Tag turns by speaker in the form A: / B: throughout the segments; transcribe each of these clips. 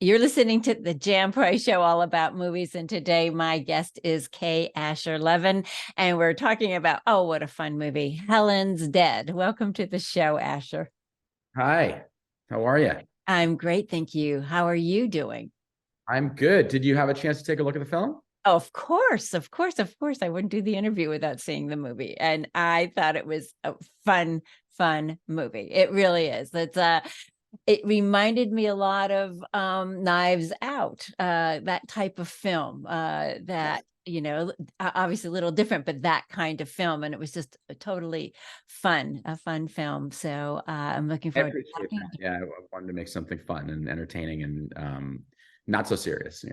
A: You're listening to the Jam Price Show, all about movies. And today, my guest is Kay Asher Levin. And we're talking about, oh, what a fun movie, Helen's Dead. Welcome to the show, Asher.
B: Hi, how are you?
A: I'm great. Thank you. How are you doing?
B: I'm good. Did you have a chance to take a look at the film?
A: Oh, of course, of course, of course. I wouldn't do the interview without seeing the movie. And I thought it was a fun movie. It really is. It reminded me a lot of Knives Out, that type of film, that, obviously a little different, but that kind of film. And it was just a fun film. So I'm looking
B: I
A: forward to
B: appreciate
A: talking.
B: that. Yeah, I wanted to make something fun and entertaining and not so serious.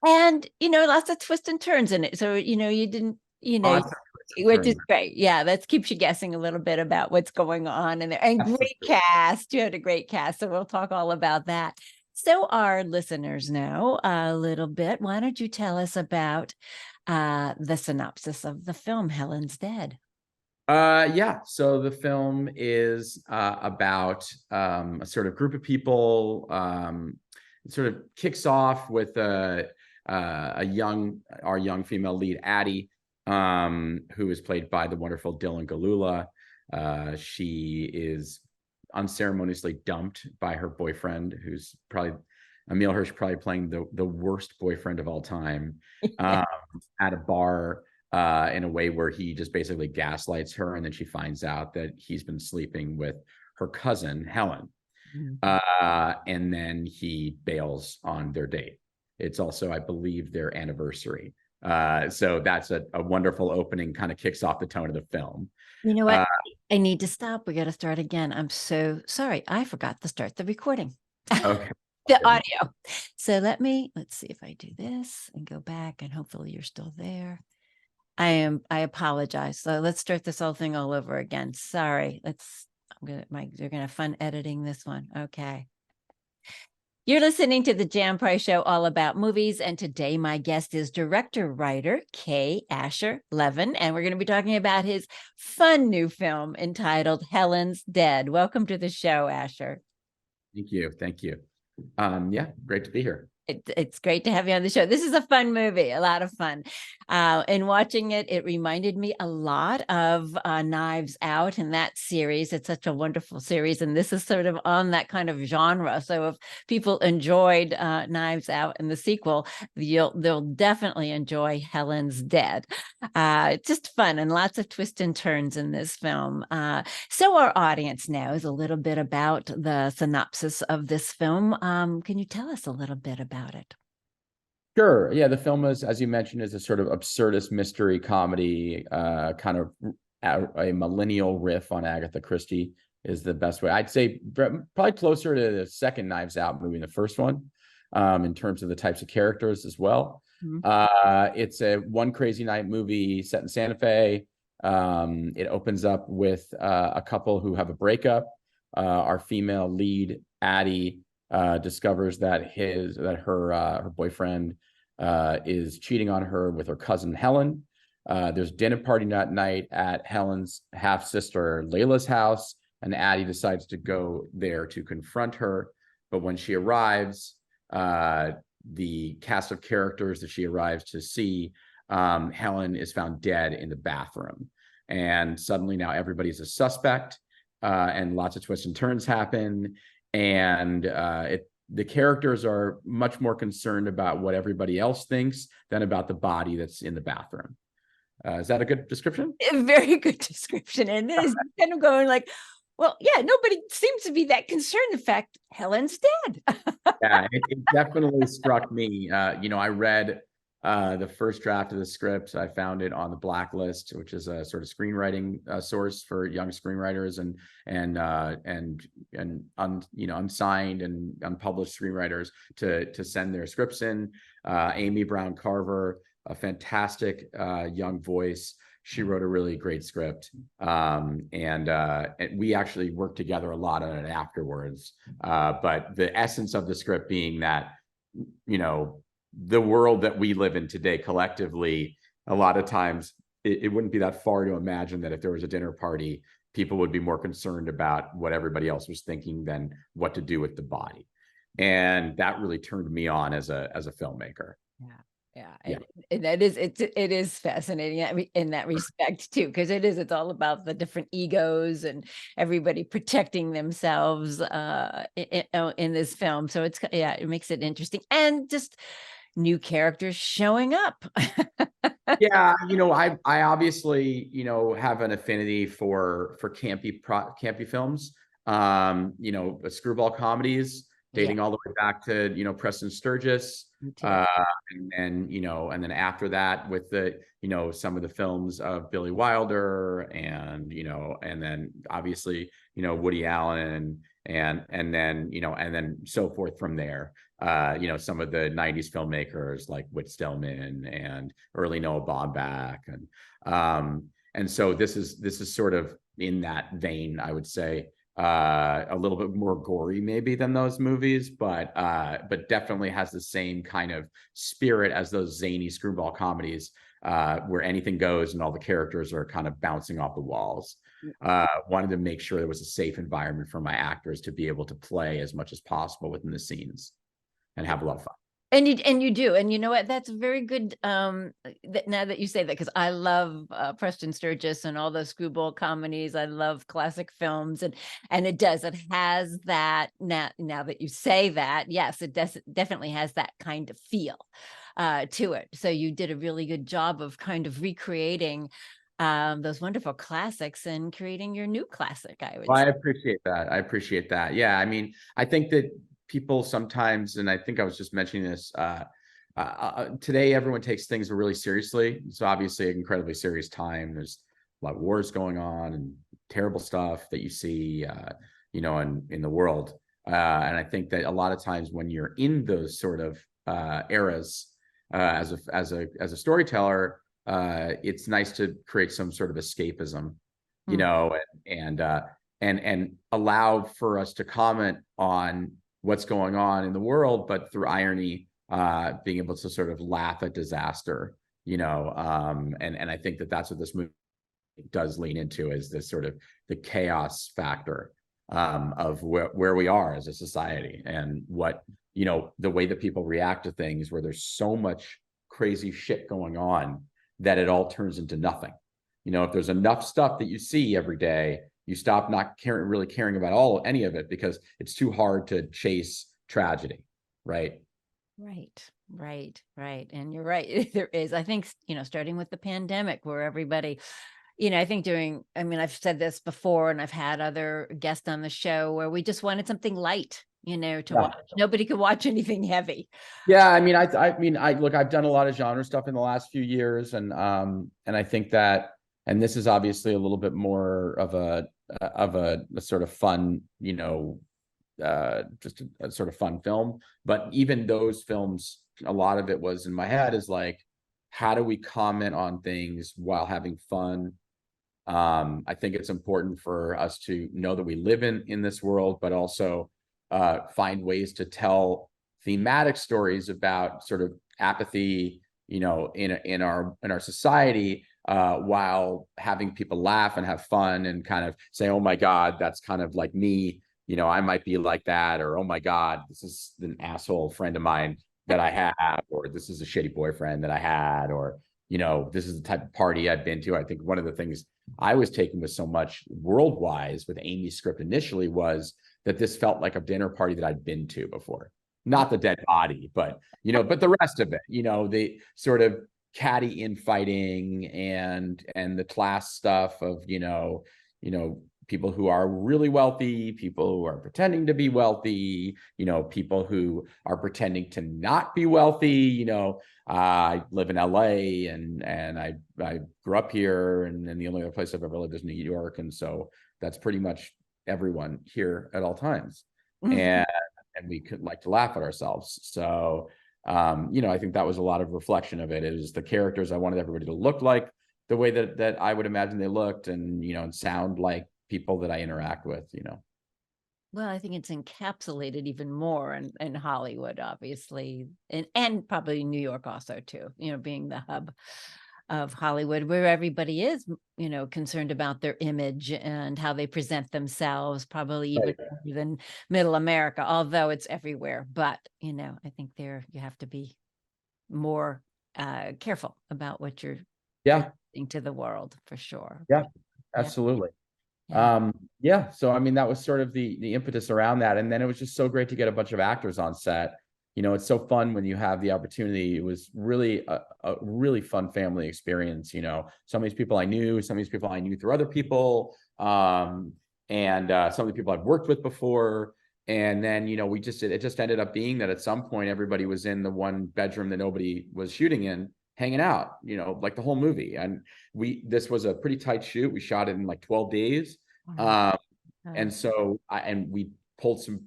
A: And, lots of twists and turns in it. So, you didn't,
B: Lots of twists and
A: which is
B: turns.
A: great. Yeah, that keeps you guessing a little bit about what's going on in there. And great
B: Absolutely.
A: cast. You had a great cast. So we'll talk all about that. So our listeners know a little bit. Why don't you tell us about the synopsis of the film, Helen's Dead?
B: Yeah. So the film is about a sort of group of people. It sort of kicks off with our young female lead, Addie, who is played by the wonderful Dylan Gelula. She is unceremoniously dumped by her boyfriend, who's probably Emile Hirsch, probably playing the worst boyfriend of all time,
A: Yeah.
B: um, at a bar, in a way where he just basically gaslights her, and then she finds out that he's been sleeping with her cousin Helen,
A: Mhm.
B: and then he bails on their date. It's also, I believe, their anniversary. So that's a wonderful opening, kind of kicks off the tone of the film.
A: You know what?
B: Uh,
A: I need to stop. We got to start again. I'm so sorry. I forgot to start the recording.
B: okay.
A: The audio. So let's see if I do this and go back, and hopefully you're still there. I apologize. So let's start this whole thing all over again. Sorry. They're gonna have fun editing this one. Okay. You're listening to the Jam Price Show, all about movies. And today, my guest is director writer Kay Asher Levin. And we're going to be talking about his fun new film entitled Helen's Dead. Welcome to the show, Asher.
B: Thank you. Thank you. Yeah, great to be here.
A: It's great to have you on the show. This is a fun movie, a lot of fun. And watching it, it reminded me a lot of Knives Out and that series. It's such a wonderful series. And this is sort of on that kind of genre. So if people enjoyed Knives Out and the sequel, they'll definitely enjoy Helen's Dead. Just fun and lots of twists and turns in this film. So our audience knows a little bit about the synopsis of this film. Can you tell us a little bit about it?
B: Sure. Yeah, the film is, as you mentioned, is a sort of absurdist mystery comedy, kind of a millennial riff on Agatha Christie is the best way. I'd say probably closer to the second Knives Out movie than the first one, in terms of the types of characters as well.
A: Mhm.
B: It's a one crazy night movie set in Santa Fe. It opens up with a couple who have a breakup. Our female lead, Addie, discovers that her boyfriend is cheating on her with her cousin Helen. There's dinner party that night at Helen's half sister Layla's house, and Addie decides to go there to confront her. But when she arrives, the cast of characters that she arrives to see, Helen is found dead in the bathroom, and suddenly now everybody's a suspect, and lots of twists and turns happen, and the characters are much more concerned about what everybody else thinks than about the body that's in the bathroom. Is that a good description?
A: A very good description. And it is kind of going like, well, yeah, nobody seems to be that concerned. In fact, Helen's dead.
B: Yeah, it definitely struck me. I read the first draft of the script. I found it on the Blacklist, which is a sort of screenwriting source for young screenwriters and unsigned and unpublished screenwriters to send their scripts in. Amy Brown Carver, a fantastic young voice. She wrote a really great script, and we actually worked together a lot on it afterwards. But the essence of the script being that, the world that we live in today collectively, a lot of times it wouldn't be that far to imagine that if there was a dinner party, people would be more concerned about what everybody else was thinking than what to do with the body. And that really turned me on as a filmmaker.
A: Yeah.
B: Yeah.
A: And that is, it is fascinating in that respect too, because it's all about the different egos and everybody protecting themselves in this film. So it makes it interesting, and just new characters showing up.
B: Yeah, I obviously, have an affinity for campy films. Screwball comedies
A: Yeah,
B: dating all the way back to, Preston Sturges.
A: me too.
B: Uh, and then after that with some of the films of Billy Wilder, and then obviously, Woody Allen, and then so forth from there. Some of the 90s filmmakers like Whit Stillman and early Noah Baumbach. And so this is sort of in that vein, I would say. A little bit more gory maybe than those movies, but definitely has the same kind of spirit as those zany screwball comedies, where anything goes and all the characters are kind of bouncing off the walls. Wanted to make sure there was a safe environment for my actors to be able to play as much as possible within the scenes and have a lot of fun.
A: And you do, and you know what? That's very good. Now that you say that, because I love Preston Sturges and all those screwball comedies. I love classic films, and it has that. Now that you say that, yes, it definitely has that kind of feel to it. So you did a really good job of kind of recreating those wonderful classics and creating your new classic, I would
B: Well, I
A: say.
B: appreciate that. Yeah, I mean, I think that people sometimes, and I think I was just mentioning this, today everyone takes things really seriously. It's obviously an incredibly serious time. There's a lot of wars going on and terrible stuff that you see, in the world. And I think that a lot of times when you're in those sort of eras, as a storyteller, it's nice to create some sort of escapism, you know, and allow for us to comment on what's going on in the world, but through irony, being able to sort of laugh at disaster, and I think that that's what this movie does lean into, is this sort of the chaos factor, of where we are as a society, and what, the way that people react to things, where there's so much crazy shit going on that it all turns into nothing. If there's enough stuff that you see every day, you stop not really caring about any of it, because it's too hard to chase tragedy, right?
A: Right. And you're right. There is, I think, starting with the pandemic, where everybody, I think I've said this before, and I've had other guests on the show, where we just wanted something light, to watch. Nobody could watch anything heavy.
B: Yeah, I mean, look, I've done a lot of genre stuff in the last few years, and I think that, and this is obviously a little bit more of a sort of fun, just a sort of fun film. But even those films, a lot of it was in my head is like, how do we comment on things while having fun? I think it's important for us to know that we live in this world, but also find ways to tell thematic stories about sort of apathy, in our society, while having people laugh and have fun and kind of say, oh my God, that's kind of like me. I might be like that, or, oh my God, this is an asshole friend of mine that I have, or this is a shitty boyfriend that I had, or, this is the type of party I've been to. I think one of the things I was taken with so much worldwide with Amy's script initially was that this felt like a dinner party that I'd been to before. Not the dead body, but, but the rest of it, the sort of catty infighting and the class stuff of, people who are really wealthy, people who are pretending to be wealthy, people who are pretending to not be wealthy. I live in LA, and I grew up here, and the only other place I've ever lived is New York. And so that's pretty much everyone here at all times. And we could like to laugh at ourselves. So, I think that was a lot of reflection of it. It was the characters. I wanted everybody to look like the way that I would imagine they looked, and, and sound like people that I interact with,
A: Well, I think it's encapsulated even more in Hollywood, obviously, and probably New York also too, being the hub of Hollywood, where everybody is, concerned about their image and how they present themselves, probably even more than middle America, although it's everywhere. But, I think you have to be more careful about what you're presenting to the world, for sure.
B: Yeah, absolutely. Yeah. So, I mean, that was sort of the impetus around that. And then it was just so great to get a bunch of actors on set. It's so fun when you have the opportunity. It was really a really fun family experience. Some of these people I knew, some of these people I knew through other people, and some of the people I've worked with before. And then, it just ended up being that at some point, everybody was in the one bedroom that nobody was shooting in, hanging out, like the whole movie. And this was a pretty tight shoot. We shot it in like 12 days. And so, we pulled some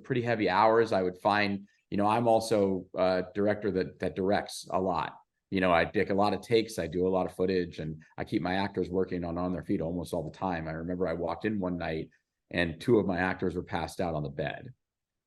B: pretty heavy hours. I would find, I'm also a director that directs a lot. I take a lot of takes, I do a lot of footage, and I keep my actors working on their feet almost all the time. I remember I walked in one night and 2 of my actors were passed out on the bed,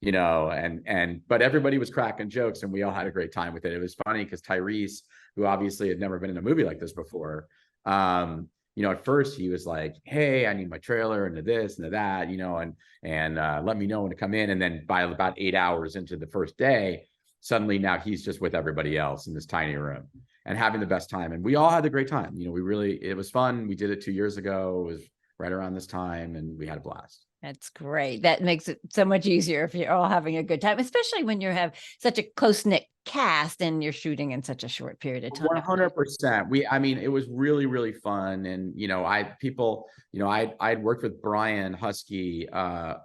B: but everybody was cracking jokes and we all had a great time with it. It was funny because Tyrese, who obviously had never been in a movie like this before, at first he was like, hey, I need my trailer and this and that, and let me know when to come in. And then by about 8 hours into the first day, suddenly now he's just with everybody else in this tiny room and having the best time. And we all had a great time. It was fun. We did it 2 years ago. It was right around this time and we had a blast.
A: That's great. That makes it so much easier if you're all having a good time, especially when you have such a close-knit cast and you're shooting in such a short period of time.
B: 100%. It was really, really fun. And, I'd worked with Brian Husky a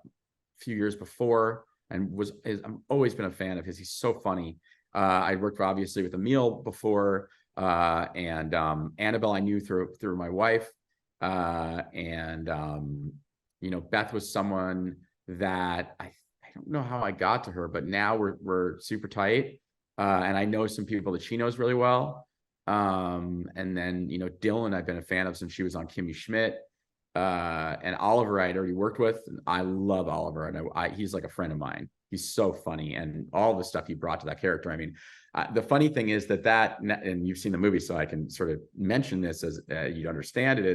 B: few years before and I've always been a fan of his. He's so funny. I'd worked obviously with Emile before, and Annabelle I knew through my wife. Beth was someone that I don't know how I got to her, but now we're super tight. And I know some people that she knows really well. And then, Dylan, I've been a fan of since she was on Kimmy Schmidt. And Oliver I'd already worked with. And I love Oliver. And he's like a friend of mine. He's so funny. And all the stuff he brought to that character. The funny thing is that, and you've seen the movie, so I can sort of mention this as you'd understand it,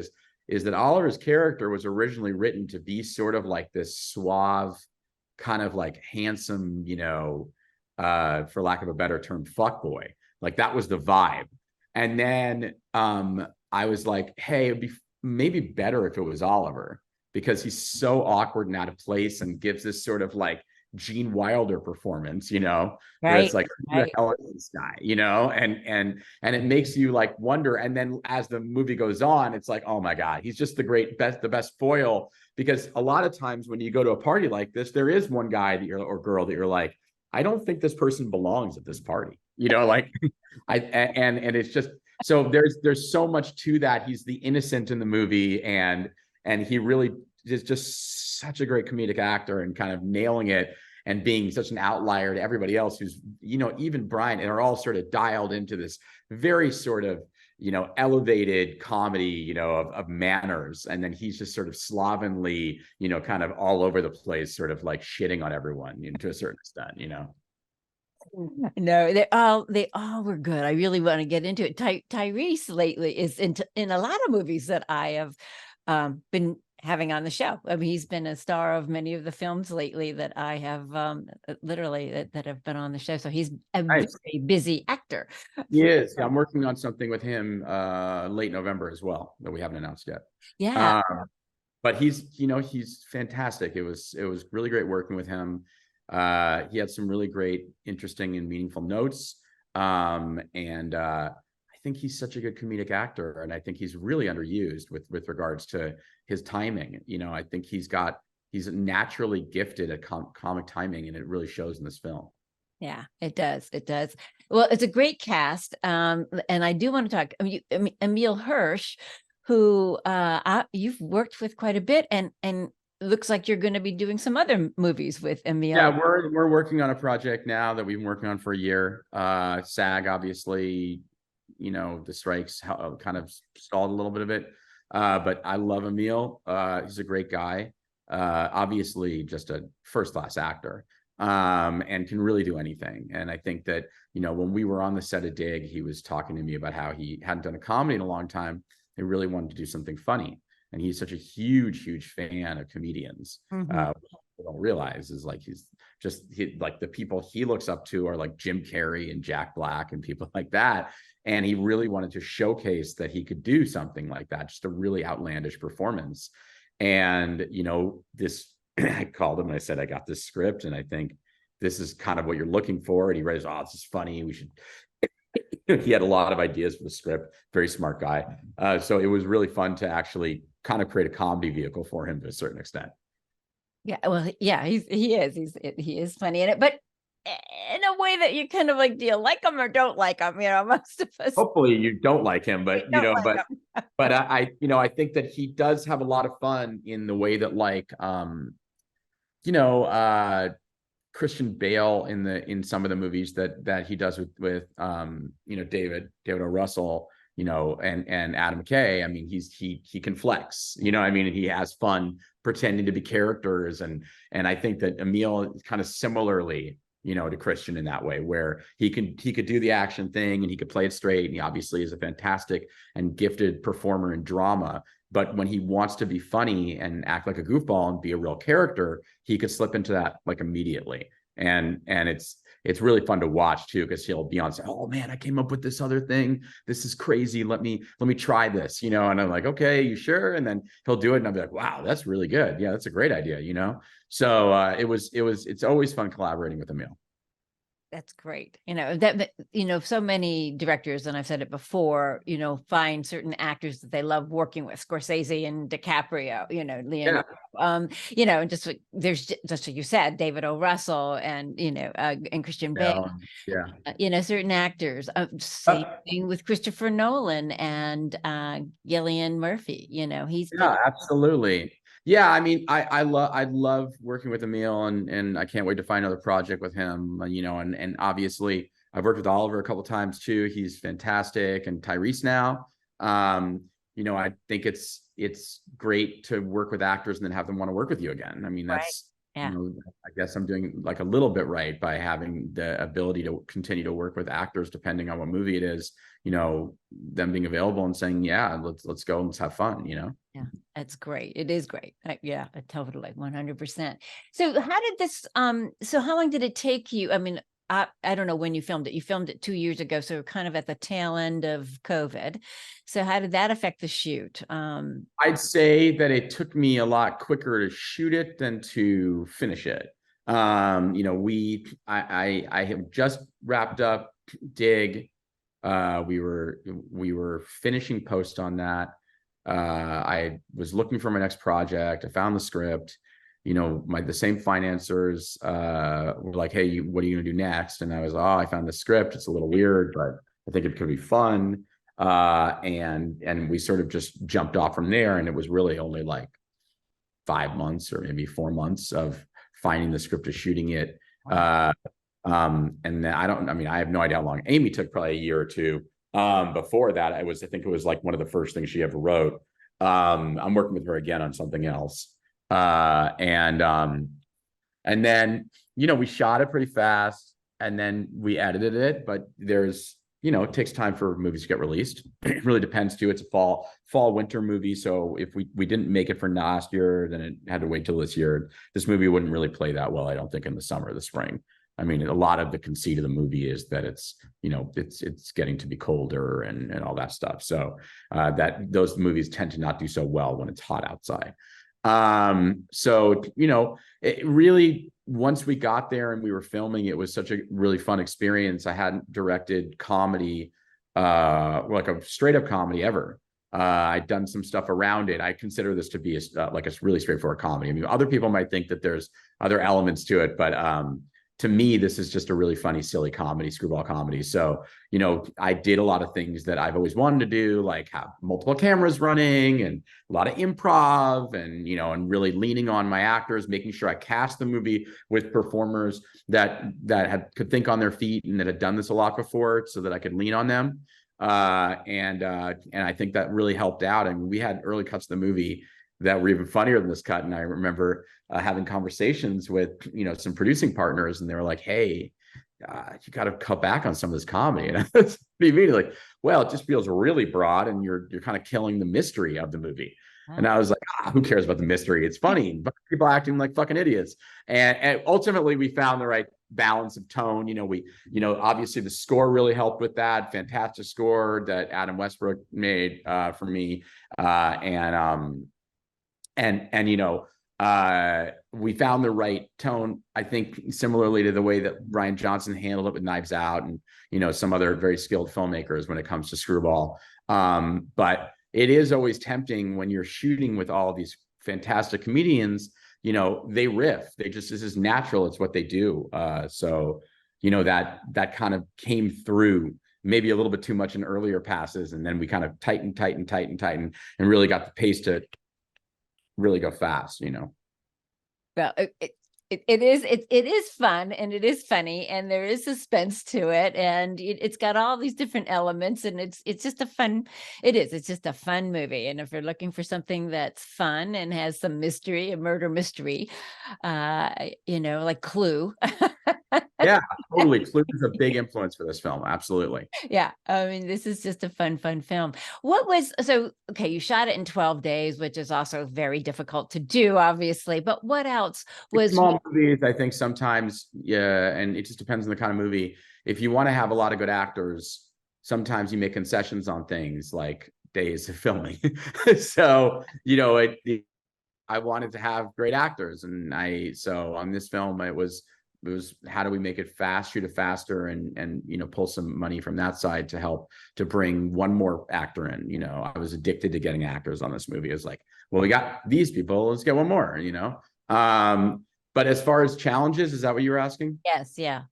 B: is that Oliver's character was originally written to be sort of like this suave, kind of like handsome, for lack of a better term, fuckboy. Like that was the vibe. And then I was like, hey, it'd be maybe better if it was Oliver, because he's so awkward and out of place and gives this sort of like Gene Wilder performance, where it's like, who the hell is this guy, and it makes you like wonder. And then as the movie goes on, it's like, oh my God, he's just the best foil. Because a lot of times when you go to a party like this, there is one guy or girl that you're like, I don't think this person belongs at this party, and it's just, so there's so much to that. He's the innocent in the movie, and he really is just such a great comedic actor and kind of nailing it and being such an outlier to everybody else who's, even Brian, and are all sort of dialed into this very sort of, elevated comedy, of manners. And then he's just sort of slovenly, kind of all over the place, sort of like shitting on everyone, to a certain extent,
A: No, they all were good. I really want to get into it. Tyrese lately is in a lot of movies that I have been having on the show. He's been a star of many of the films lately that I have literally that have been on the show. So he's a very busy actor.
B: He is. Yeah, I'm working on something with him late November as well that we haven't announced yet.
A: Yeah.
B: But he's fantastic. It was really great working with him. He had some really great, interesting and meaningful notes. I think he's such a good comedic actor, and I think he's really underused with regards to his timing. I think he's naturally gifted at comic timing, and it really shows in this film.
A: Yeah, it does. It does. Well, it's a great cast. And I do want to talk, Emile Hirsch, who you've worked with quite a bit, and looks like you're going to be doing some other movies with Emile.
B: Yeah, we're working on a project now that we've been working on for a year. SAG, obviously, the strikes kind of stalled a little bit of it. But I love Emile. He's a great guy. Obviously just a first-class actor. and can really do anything. And I think that, when we were on the set of Dig, he was talking to me about how he hadn't done a comedy in a long time. He really wanted to do something funny. And he's such a huge fan of comedians. What people don't realize is like like the people he looks up to are like Jim Carrey and Jack Black and people like that. And he really wanted to showcase that he could do something like that, just a really outlandish performance. And, this, I called him and I said, I got this script and I think this is kind of what you're looking for. And he writes, oh, this is funny. We should, he had a lot of ideas for the script, very smart guy. So it was really fun to actually kind of create a comedy vehicle for him to a certain extent.
A: Yeah, well, yeah, he is funny in it, but in a way that you kind of like, do you like him or don't like him? Most of us.
B: Hopefully you don't like him, but I think that he does have a lot of fun in the way that like, Christian Bale in some of the movies that he does with David O. Russell, and Adam McKay. I mean, he can flex, and he has fun pretending to be characters. And I think that Emile is kind of similarly, to Christian in that way, where he could do the action thing and he could play it straight. And he obviously is a fantastic and gifted performer in drama. But when he wants to be funny and act like a goofball and be a real character, he could slip into that like immediately. And it's really fun to watch too, because he'll be on say, oh man, I came up with this other thing. This is crazy. Let me try this, and I'm like, okay, you sure? And then he'll do it and I'll be like, wow, that's really good. Yeah, that's a great idea, So it's always fun collaborating with Emile.
A: That's great. So many directors, and I've said it before, find certain actors that they love working with, Scorsese and DiCaprio, Leonardo, and just like, there's just like you said, David O. Russell and, and Christian Bale, certain actors, same thing with Christopher Nolan and Cillian Murphy, he's
B: absolutely. Yeah, I mean, I love working with Emile, and I can't wait to find another project with him. And obviously I've worked with Oliver a couple of times too. He's fantastic, and Tyrese now. I think it's great to work with actors and then have them want to work with you again. I mean, that's I guess I'm doing like a little bit right by having the ability to continue to work with actors depending on what movie it is. Them being available and saying, yeah, let's go and let's have fun.
A: Yeah, that's great. It is great. Yeah, totally, 100%. So how did this? So how long did it take you? I mean, I don't know when you filmed it. You filmed it 2 years ago, so kind of at the tail end of COVID. So how did that affect the shoot?
B: I'd say that it took me a lot quicker to shoot it than to finish it. I have just wrapped up Dig. We were finishing post on that. I was looking for my next project. I found the script. The same financiers were like, hey, what are you gonna do next? And I was, I found the script. It's a little weird, but I think it could be fun. And we sort of just jumped off from there. And it was really only like 5 months or maybe 4 months of finding the script to shooting it. And then I have no idea how long. Amy took probably a year or two. Before that, I think it was like one of the first things she ever wrote. I'm working with her again on something else. And then, we shot it pretty fast and then we edited it, but there's, it takes time for movies to get released. It really depends too. It's a fall winter movie. So if we didn't make it for last year, then it had to wait till this year. This movie wouldn't really play that well, I don't think, in the summer or the spring. I mean, a lot of the conceit of the movie is that it's getting to be colder and all that stuff. So that those movies tend to not do so well when it's hot outside. It really, once we got there and we were filming, it was such a really fun experience. I hadn't directed comedy, like a straight up comedy ever. I'd done some stuff around it. I consider this to be like a really straightforward comedy. I mean, other people might think that there's other elements to it, but to me, this is just a really funny, silly comedy, screwball comedy. So, I did a lot of things that I've always wanted to do, like have multiple cameras running and a lot of improv and, and really leaning on my actors, making sure I cast the movie with performers that could think on their feet and that had done this a lot before so that I could lean on them. And I think that really helped out. I mean, we had early cuts of the movie that were even funnier than this cut. And I remember having conversations with, some producing partners, and they were like, "Hey, you got to cut back on some of this comedy." And I was immediately like, "Well, it just feels really broad, and you're kind of killing the mystery of the movie." And I was like, "Who cares about the mystery? It's funny, but people acting like fucking idiots." And ultimately, we found the right balance of tone. Obviously the score really helped with that. Fantastic score that Adam Westbrook made for me, we found the right tone, I think, similarly to the way that Rian Johnson handled it with Knives Out and, some other very skilled filmmakers when it comes to Screwball. But it is always tempting when you're shooting with all of these fantastic comedians, they riff. This is natural. It's what they do. So, that kind of came through maybe a little bit too much in earlier passes. And then we kind of tighten, and really got the pace to really go fast.
A: Well, it is fun, and it is funny, and there is suspense to it, and it's got all these different elements, and it's just it's just a fun movie. And if you're looking for something that's fun and has some mystery, a murder mystery, like Clue.
B: Yeah, totally. Clue is a big influence for this film. Absolutely.
A: Yeah, I mean, this is just a fun film. Okay, you shot it in 12 days, which is also very difficult to do, obviously, but what else was
B: small movies? I think sometimes, yeah, and it just depends on the kind of movie. If you want to have a lot of good actors, sometimes you make concessions on things like days of filming. So, I wanted to have great actors, and so on this film, it was how do we make it fast, shoot it faster, and pull some money from that side to help to bring one more actor in. I was addicted to getting actors on this movie. It was like, well, we got these people, let's get one more. But as far as challenges, is that what you were asking?
A: Yes, yeah.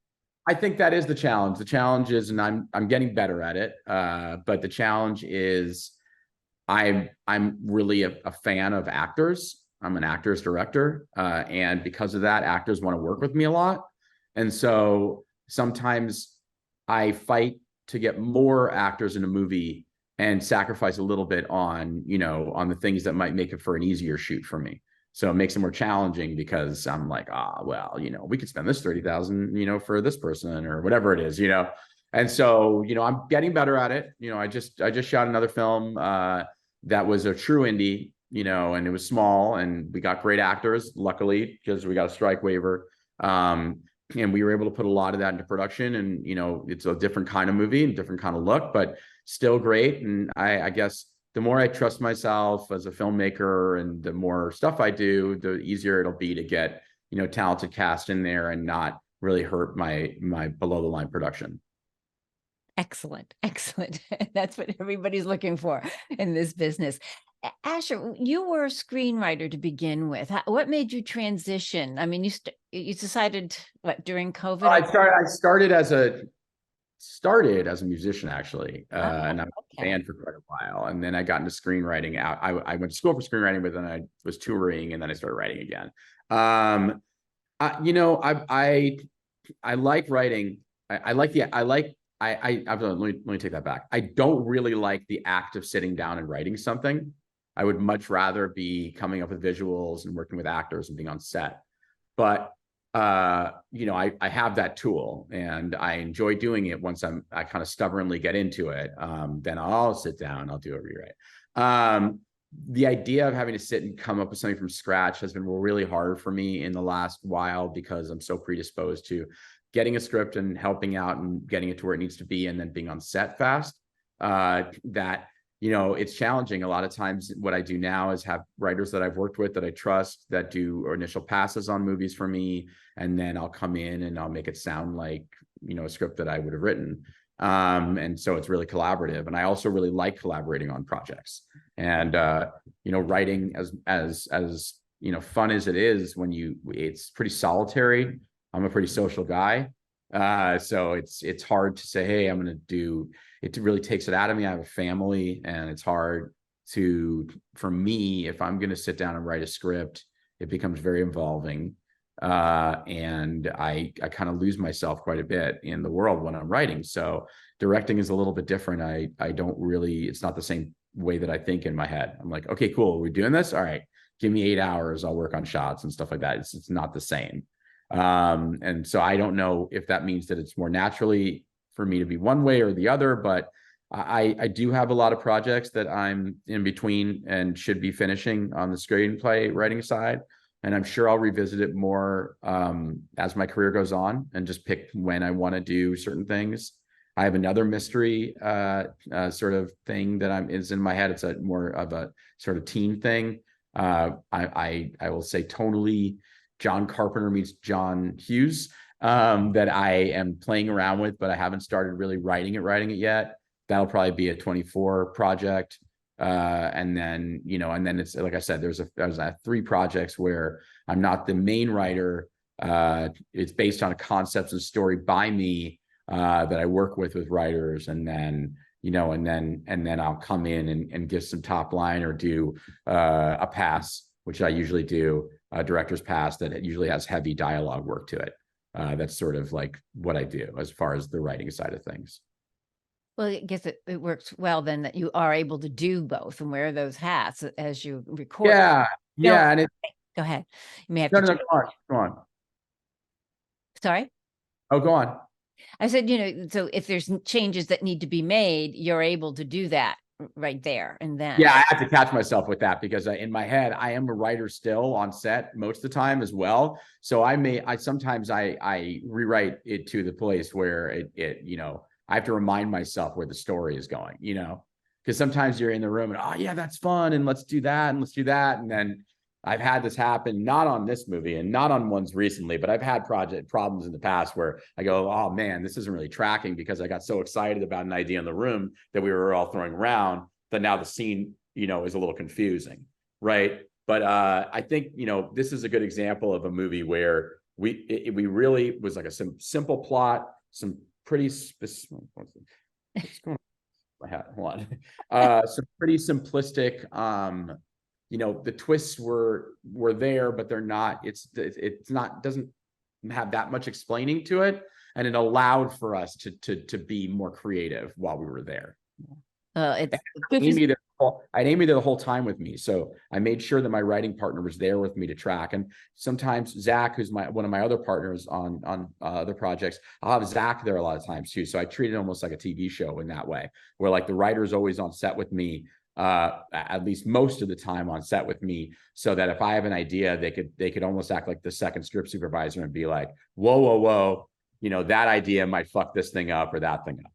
B: I think that is the challenge. The challenge is, and I'm getting better at it. But the challenge is, I'm really a fan of actors. I'm an actor's director. And because of that, actors want to work with me a lot. And so sometimes I fight to get more actors in a movie and sacrifice a little bit on the things that might make it for an easier shoot for me. So it makes it more challenging because I'm like, we could spend this 30,000, for this person or whatever it is, And so, I'm getting better at it. I just shot another film that was a true indie, and it was small, and we got great actors, luckily, because we got a strike waiver. And we were able to put a lot of that into production, and, it's a different kind of movie and different kind of look, but still great. And I guess the more I trust myself as a filmmaker and the more stuff I do, the easier it'll be to get, talented cast in there and not really hurt my below the line production.
A: Excellent. That's what everybody's looking for in this business. Asher, you were a screenwriter to begin with. What made you transition? I mean, you decided during COVID?
B: I started as a musician, actually, and I was a band for quite a while, and then I got into screenwriting. I went to school for screenwriting, but then I was touring, and then I started writing again. I like writing. Let me take that back. I don't really like the act of sitting down and writing something. I would much rather be coming up with visuals and working with actors and being on set. But I have that tool, and I enjoy doing it. Once I kind of stubbornly get into it, then I'll sit down, I'll do a rewrite. The idea of having to sit and come up with something from scratch has been really hard for me in the last while, because I'm so predisposed to getting a script and helping out and getting it to where it needs to be, and then being on set fast, that it's challenging. A lot of times what I do now is have writers that I've worked with that I trust that do initial passes on movies for me, and then I'll come in and I'll make it sound like a script that I would have written. And so it's really collaborative, and I also really like collaborating on projects. And writing, as fun as it is, it's pretty solitary. I'm a pretty social guy. So it's hard to say, hey, I'm going to do it. Really takes it out of me. I have a family, and it's hard for me, if I'm going to sit down and write a script, it becomes very involving. And I kind of lose myself quite a bit in the world when I'm writing. So directing is a little bit different. I don't really, it's not the same way that I think in my head. I'm like, okay, cool. We're doing this. All right. give me 8 hours, I'll work on shots and stuff like that. It's not the same. And so I don't know if that means that it's more naturally for me to be one way or the other, but I do have a lot of projects that I'm in between and should be finishing on the screenplay writing side. And I'm sure I'll revisit it more as my career goes on and just pick when I want to do certain things. I have another mystery sort of thing that is in my head. It's a more of a sort of teen thing. I will say tonally John Carpenter meets John Hughes that I am playing around with, but I haven't started really writing it yet. That'll probably be a 24 project. And then it's like I said, there's 3 projects where I'm not the main writer. It's based on a concepts and story by me that I work with writers, and then I'll come in and give some top line or do a pass, which I usually do, a director's pass that usually has heavy dialogue work to it. That's sort of like what I do as far as the writing side of things.
A: Well, I guess it works well then that you are able to do both and wear those hats as you record.
B: Yeah. And
A: go ahead. You may have
B: no,
A: to.
B: No, go on.
A: Sorry?
B: Oh, go on.
A: I said, so if there's changes that need to be made, you're able to do that right there and then.
B: Yeah, I have to catch myself with that because in my head, I am a writer still on set most of the time as well. So sometimes I rewrite it to the place where I have to remind myself where the story is going, because sometimes you're in the room and, oh yeah, that's fun. And let's do that. And let's do that. And then I've had this happen, not on this movie and not on ones recently, but I've had project problems in the past where I go, oh man, this isn't really tracking because I got so excited about an idea in the room that we were all throwing around that now the scene, is a little confusing. Right. But I think, this is a good example of a movie where we really was like a simple plot, some pretty specific, some pretty simplistic, the twists were there, but they're not, it's not, doesn't have that much explaining to it. And it allowed for us to be more creative while we were there. I had Amy there the whole time with me. So I made sure that my writing partner was there with me to track. And sometimes Zach, who's one of my other partners on other projects, I'll have Zach there a lot of times too. So I treat it almost like a TV show in that way, where like the writer's always on set with me, at least most of the time on set with me, so that if I have an idea, they could almost act like the second script supervisor and be like, whoa, that idea might fuck this thing up or that thing up,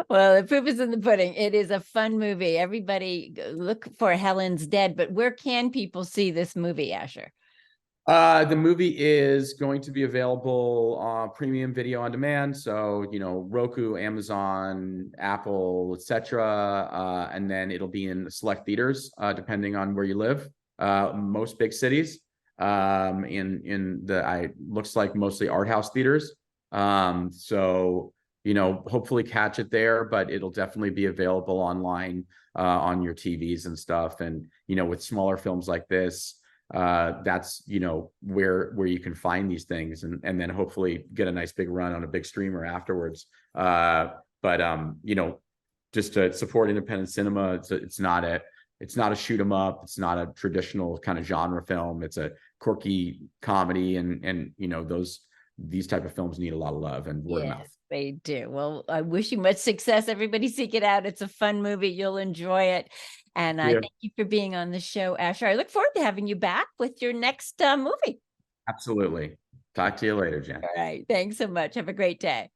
A: Well, the proof is in the pudding. It is a fun movie. Everybody look for Helen's Dead, but where can people see this movie, Asher?
B: The movie is going to be available on premium video on demand. So, Roku, Amazon, Apple, etc. And then it'll be in select theaters, depending on where you live. Most big cities, looks like mostly art house theaters. So, hopefully catch it there, but it'll definitely be available online, on your TVs and stuff. And, with smaller films like this, that's where you can find these things and then hopefully get a nice big run on a big streamer afterwards. Just to support independent cinema, it's not a shoot 'em up, it's not a traditional kind of genre film, it's a quirky comedy, and these type of films need a lot of love and word of mouth.
A: They do. Well, I wish you much success. Everybody seek it out. It's a fun movie. You'll enjoy it. And I thank you for being on the show, Asher. I look forward to having you back with your next movie.
B: Absolutely. Talk to you later, Jen.
A: All right. Thanks so much. Have a great day.